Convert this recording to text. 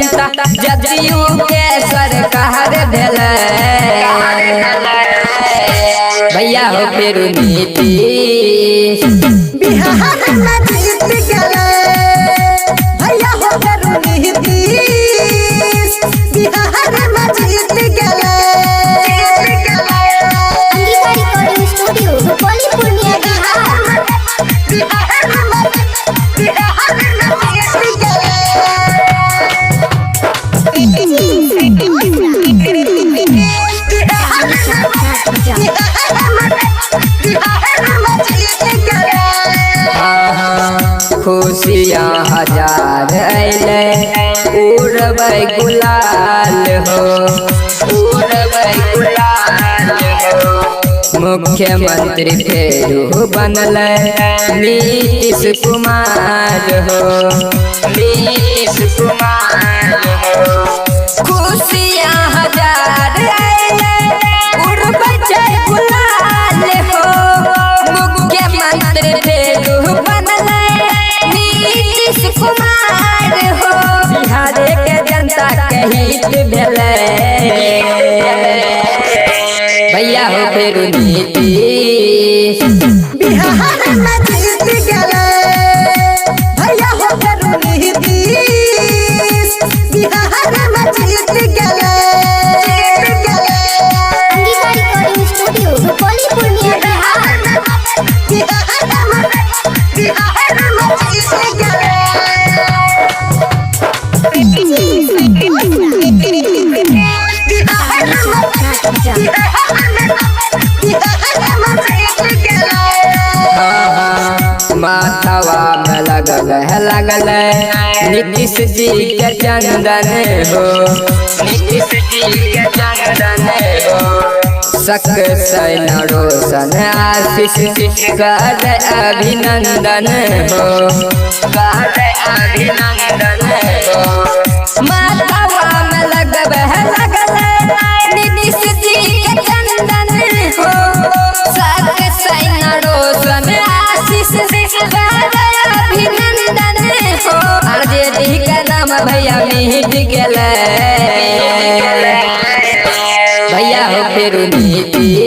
जनता जदयू के सरकार भेल भैया हो फिर नीतीश बिहार में जीत गए भैया हो फिर नीतीश बिहार में जीत गए। रिकॉर्डिंग स्टूडियो रुपौली पूर्णिया बिहार में जीत खुशियाँ हजार अइले उड़बै गुलाल हो उड़बै गुलाल हो। मुख्यमंत्री फेरू बनल नीतीश कुमार हो नीतीश कुमार हो। खुशियाँ हजार अइले उड़बै गुलाल हो मुख्यमंत्री फेरू बनल नीतीश कुमार हो। बिहार के जनता के हित भेल भैया हो फिर नीतीश बिहार में जीत गए भैया हो फिर नीतीश बिहार में जीत गए। रिकॉर्डिंग स्टूडियो रुपौली पूर्णिया बिहार में जीत गए। माथवा में लगल नीतीश जी के चंदन हो नीतीश जी के चंदन हो। सकसैन रोशन आशीष कर अभिनंदन हो कर अभिनंदन हो। माथवा में लगल नीतीश जी के चंदन हो सकसैन रोशन आशीष कर अभिनंदन हो। आरजेडी के नाम भैया मिट गेल भैया हो फिर नीतीश